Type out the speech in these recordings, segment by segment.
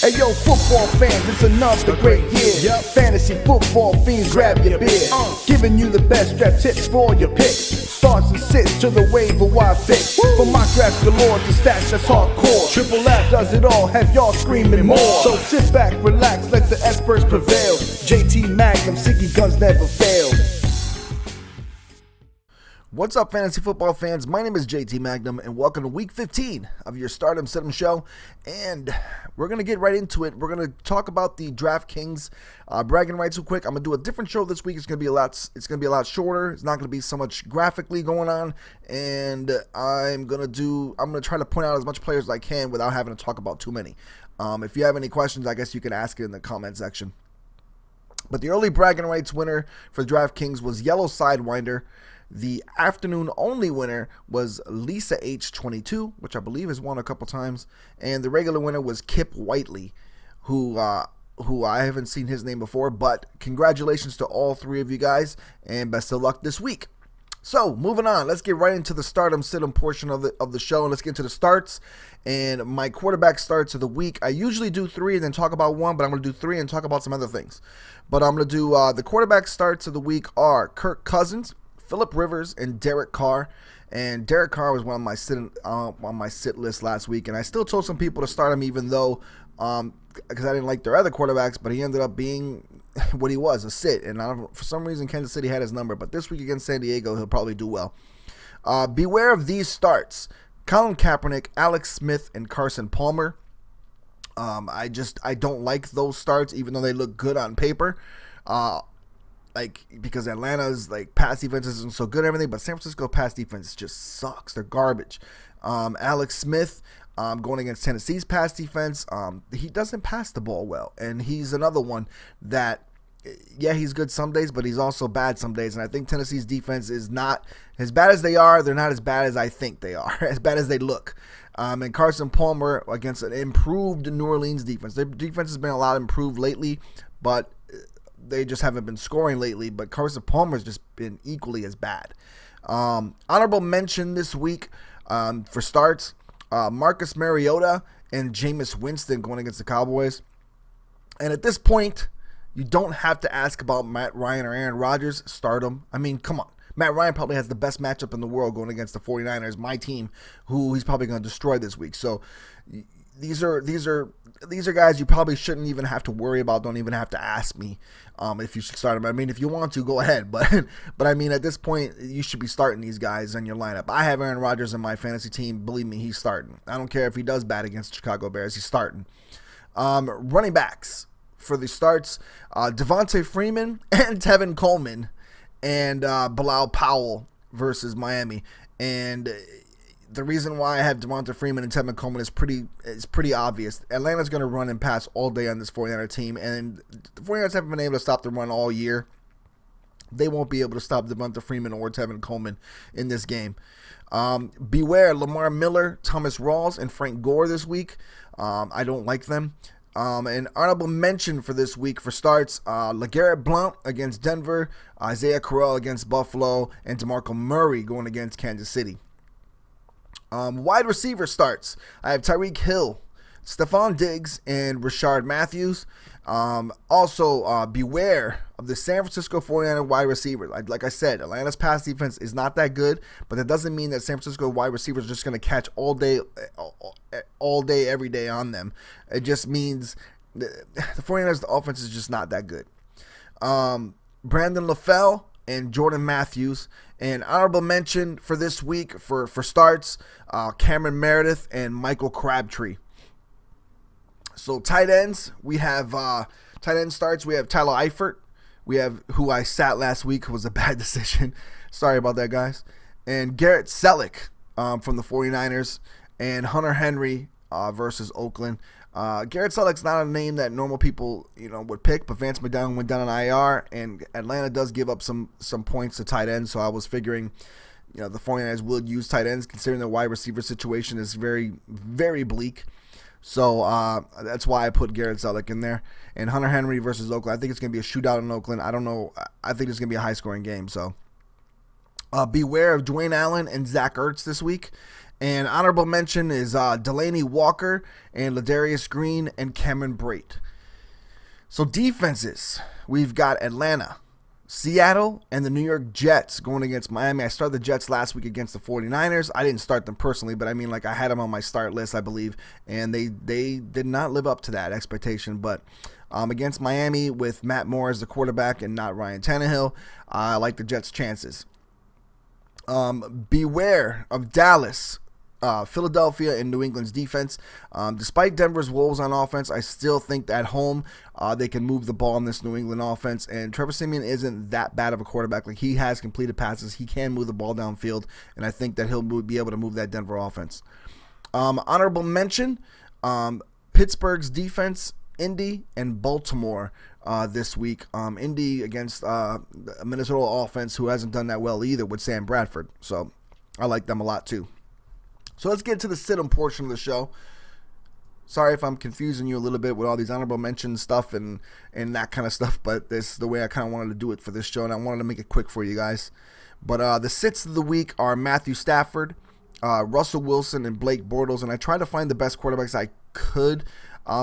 Hey yo, football fans, it's another great year. Fantasy football fiends, grab your beer. Giving you the best draft tips for all your picks. Starts and sits to the waiver wire fix. From mock drafts galore to stats that's hardcore. Triple F does it all, have y'all screaming more. So sit back, relax, let the experts prevail. JT Magnum, Siggy guns never fail. What's up, fantasy football fans? My name is JT Magnum, and welcome to week 15 of your Stardom SitEm show. And we're going to get right into it. We're going to talk about the DraftKings bragging rights real quick. I'm going to do a different show this week. It's going to be a lot shorter. It's not going to be so much graphically going on. And I'm going to try to point out as much players as I can without having to talk about too many. If you have any questions, I guess you can ask it in the comment section. But the early bragging rights winner for DraftKings was Yellow Sidewinder. The afternoon-only winner was Lisa H22, which I believe has won a couple times. And the regular winner was Kip Whiteley, who I haven't seen his name before. But congratulations to all three of you guys, and best of luck this week. So, moving on, let's get right into the Stardom SitEm portion of the show, and let's get into the starts. And my quarterback starts of the week, I usually do 3 and then talk about 1, but I'm going to do 3 and talk about some other things. But I'm going to do the quarterback starts of the week are Kirk Cousins, Phillip Rivers, and Derek Carr. And Derek Carr was on my sit list last week, and I still told some people to start him even though because I didn't like their other quarterbacks, but he ended up being what he was, a sit. And for some reason Kansas City had his number, but this week against San Diego he'll probably do well. Beware of these starts: Colin Kaepernick, Alex Smith, and Carson Palmer. I don't like those starts even though they look good on paper. Because Atlanta's pass defense isn't so good and everything, but San Francisco pass defense just sucks. They're garbage. Alex Smith going against Tennessee's pass defense, he doesn't pass the ball well, and he's another one that, yeah, he's good some days, but he's also bad some days, and I think Tennessee's defense is not as bad as they are. They're not as bad as I think they are, as bad as they look. And Carson Palmer against an improved New Orleans defense. Their defense has been a lot improved lately, but they just haven't been scoring lately, but Carson Palmer's just been equally as bad. Honorable mention this week for starts, Marcus Mariota and Jameis Winston going against the Cowboys. And at this point, you don't have to ask about Matt Ryan or Aaron Rodgers. Start them. I mean, come on. Matt Ryan probably has the best matchup in the world going against the 49ers, my team, who he's probably going to destroy this week. So these are guys you probably shouldn't even have to worry about. Don't even have to ask me if you should start them. I mean, if you want to, go ahead. But I mean, at this point, you should be starting these guys in your lineup. I have Aaron Rodgers in my fantasy team. Believe me, he's starting. I don't care if he does bad against the Chicago Bears. He's starting. Running backs for the starts, Devontae Freeman and Tevin Coleman and Bilal Powell versus Miami. And the reason why I have Devonta Freeman and Tevin Coleman is pretty obvious. Atlanta's going to run and pass all day on this 49er team, and the 49ers haven't been able to stop the run all year. They won't be able to stop Devonta Freeman or Tevin Coleman in this game. Beware Lamar Miller, Thomas Rawls, and Frank Gore this week. I don't like them. An honorable mention for this week for starts, LeGarrette Blount against Denver, Isaiah Crowell against Buffalo, and DeMarco Murray going against Kansas City. Wide receiver starts. I have Tyreek Hill, Stephon Diggs, and Rashard Matthews. Also, beware of the San Francisco 49er wide receivers. Like I said, Atlanta's pass defense is not that good, but that doesn't mean that San Francisco wide receivers are just going to catch all day, every day on them. It just means the 49ers, the offense is just not that good. Brandon LaFell and Jordan Matthews. And honorable mention for this week for starts, Cameron Meredith and Michael Crabtree. So tight ends, we have tight end starts. We have Tyler Eifert. We have who I sat last week, was a bad decision. Sorry about that, guys. And Garrett Selleck from the 49ers, and Hunter Henry versus Oakland. Garrett Selleck's not a name that normal people would pick, but Vance McDonald went down on IR, and Atlanta does give up some points to tight ends. So I was figuring, the 49ers will use tight ends, considering the wide receiver situation is very, very bleak. So that's why I put Garrett Selleck in there. And Hunter Henry versus Oakland. I think it's going to be a shootout in Oakland. I don't know. I think it's going to be a high-scoring game. So beware of Dwayne Allen and Zach Ertz this week. And honorable mention is Delaney Walker and Ladarius Green and Cameron Brate. So defenses, we've got Atlanta, Seattle, and the New York Jets going against Miami. I started the Jets last week against the 49ers. I didn't start them personally, but I mean, like, I had them on my start list, I believe, and they did not live up to that expectation. But against Miami with Matt Moore as the quarterback and not Ryan Tannehill, I like the Jets' chances. Beware of Dallas, Philadelphia, and New England's defense. Despite Denver's woes on offense, I still think that at home they can move the ball in this New England offense. And Trevor Siemian isn't that bad of a quarterback. Like, he has completed passes. He can move the ball downfield, and I think that he'll be able to move that Denver offense. Honorable mention, Pittsburgh's defense, Indy, and Baltimore this week. Indy against a Minnesota offense who hasn't done that well either with Sam Bradford. So I like them a lot too. So let's get to the SitEm portion of the show. Sorry if I'm confusing you a little bit with all these honorable mention stuff and that kind of stuff, but this is the way I kind of wanted to do it for this show, and I wanted to make it quick for you guys. But the sits of the week are Matthew Stafford, Russell Wilson, and Blake Bortles, and I tried to find the best quarterbacks I could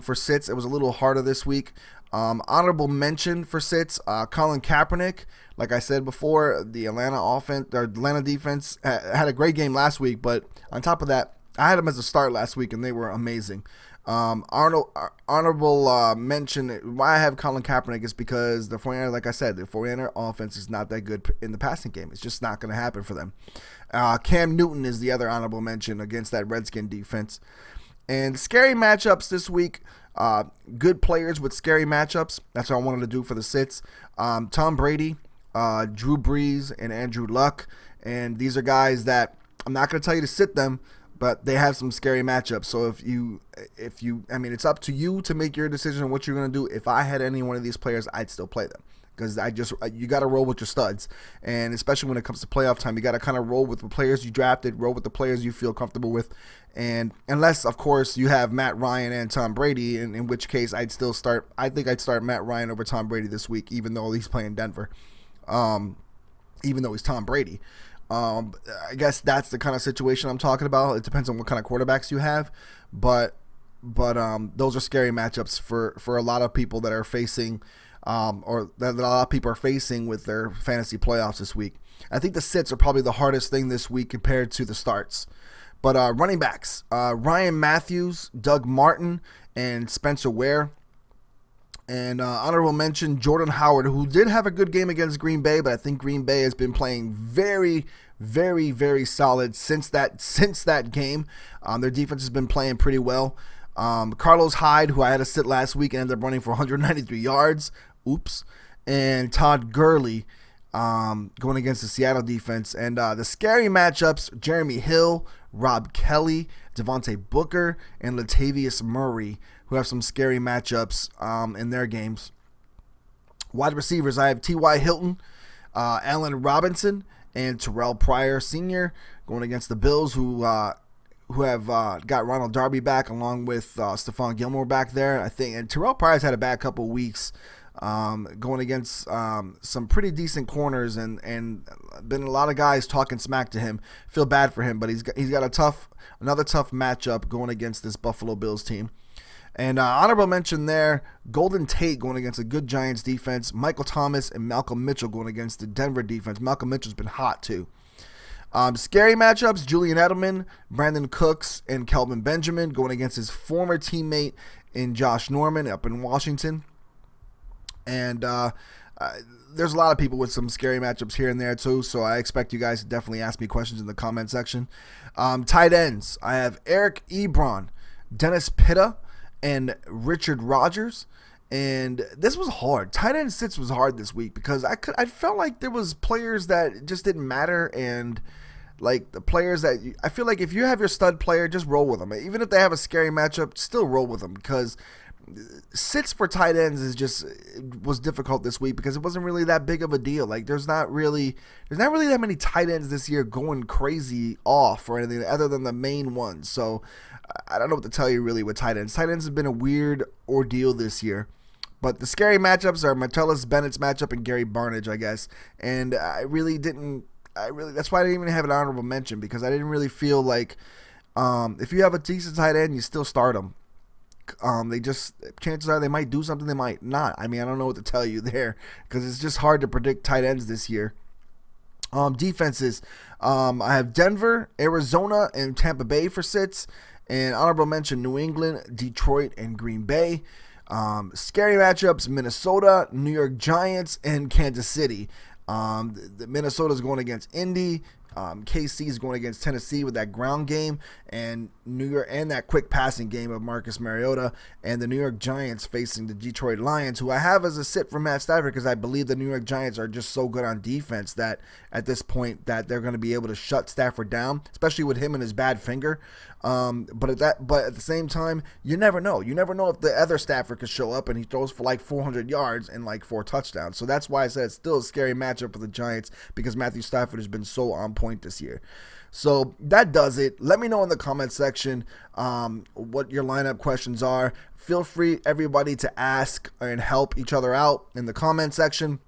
for sits. It was a little harder this week. Honorable mention for sits, Colin Kaepernick. Like I said before, the Atlanta defense had a great game last week, but on top of that, I had them as a start last week, and they were amazing. Honorable mention, why I have Colin Kaepernick is because the 49ers, like I said, the 49ers offense is not that good in the passing game. It's just not going to happen for them. Cam Newton is the other honorable mention against that Redskin defense. And scary matchups this week, good players with scary matchups. That's what I wanted to do for the sits. Tom Brady, Drew Brees, and Andrew Luck. And these are guys that I'm not going to tell you to sit them, but they have some scary matchups. So if you, I mean, it's up to you to make your decision on what you're going to do. If I had any one of these players, I'd still play them. Because you got to roll with your studs. And especially when it comes to playoff time, you got to kind of roll with the players you drafted, roll with the players you feel comfortable with. And unless, of course, you have Matt Ryan and Tom Brady, in which case I think I'd start Matt Ryan over Tom Brady this week, even though he's playing Denver, even though he's Tom Brady. I guess that's the kind of situation I'm talking about. It depends on what kind of quarterbacks you have. But those are scary matchups for a lot of people that are facing or that a lot of people are facing with their fantasy playoffs this week. I think the sits are probably the hardest thing this week compared to the starts. But running backs, Ryan Matthews, Doug Martin, and Spencer Ware. And honorable mention, Jordan Howard, who did have a good game against Green Bay, but I think Green Bay has been playing very, very, very solid since that game. Their defense has been playing pretty well. Carlos Hyde, who I had to sit last week and ended up running for 193 yards. Oops. And Todd Gurley going against the Seattle defense. And the scary matchups, Jeremy Hill, Rob Kelly, Devontae Booker, and Latavius Murray, who have some scary matchups in their games. Wide receivers, I have T.Y. Hilton, Allen Robinson, and Terrell Pryor Sr. going against the Bills, who have got Ronald Darby back along with Stephon Gilmore back there, I think. And Terrell Pryor's had a bad couple weeks going against some pretty decent corners and been a lot of guys talking smack to him. Feel bad for him, but he's got another tough matchup going against this Buffalo Bills team. And honorable mention there, Golden Tate going against a good Giants defense, Michael Thomas and Malcolm Mitchell going against the Denver defense. Malcolm Mitchell's been hot too. Scary matchups, Julian Edelman, Brandon Cooks, and Kelvin Benjamin going against his former teammate in Josh Norman up in Washington. And there's a lot of people with some scary matchups here and there too, so I expect you guys to definitely ask me questions in the comment section. Tight ends, I have Eric Ebron, Dennis Pitta, and Richard Rodgers. And this was hard. Tight end sits was hard this week because I felt like there was players that just didn't matter, and like the players that I feel like if you have your stud player, just roll with them. Even if they have a scary matchup, still roll with them, because sits for tight ends was difficult this week because it wasn't really that big of a deal. Like there's not really that many tight ends this year going crazy off or anything other than the main ones. So I don't know what to tell you really with tight ends. Tight ends have been a weird ordeal this year. But the scary matchups are Martellus Bennett's matchup and Gary Barnidge, I guess. And I really didn't that's why I didn't even have an honorable mention, because I didn't really feel like if you have a decent tight end, you still start them. They just, chances are they might do something, they might not. I mean, I don't know what to tell you there, because it's just hard to predict tight ends this year. Defenses, I have Denver, Arizona, and Tampa Bay for sits, and honorable mention New England, Detroit, and Green Bay. Scary matchups: Minnesota, New York Giants, and Kansas City. The Minnesota's going against Indy. KC is going against Tennessee with that ground game, and New York, and that quick passing game of Marcus Mariota, and the New York Giants facing the Detroit Lions, who I have as a sit for Matt Stafford, because I believe the New York Giants are just so good on defense that at this point that they're going to be able to shut Stafford down, especially with him and his bad finger. But at the same time, you never know. You never know if the other Stafford could show up and he throws for like 400 yards and like 4 touchdowns. So that's why I said it's still a scary matchup for the Giants, because Matthew Stafford has been so on point this year. So that does it. Let me know in the comment section what your lineup questions are. Feel free, everybody, to ask and help each other out in the comment section.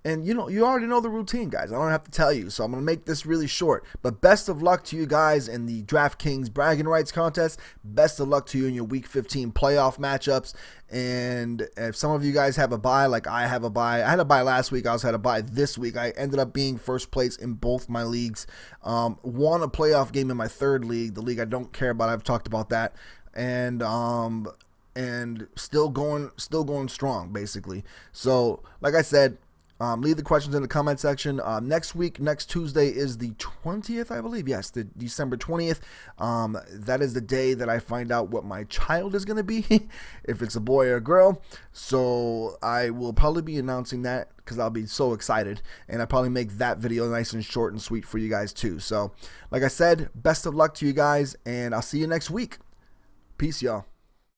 And you already know the routine, guys. I don't have to tell you, so I'm going to make this really short. But best of luck to you guys in the DraftKings Bragging Rights Contest. Best of luck to you in your Week 15 playoff matchups. And if some of you guys have a bye, like I have a bye. I had a bye last week. I also had a bye this week. I ended up being first place in both my leagues. Won a playoff game in my third league, the league I don't care about. I've talked about that. And still going strong, basically. So, like I said, leave the questions in the comment section. Next Tuesday is the 20th, I believe. Yes, the December 20th. That is the day that I find out what my child is going to be, if it's a boy or a girl. So I will probably be announcing that, because I'll be so excited. And I'll probably make that video nice and short and sweet for you guys too. So, like I said, best of luck to you guys, and I'll see you next week. Peace, y'all.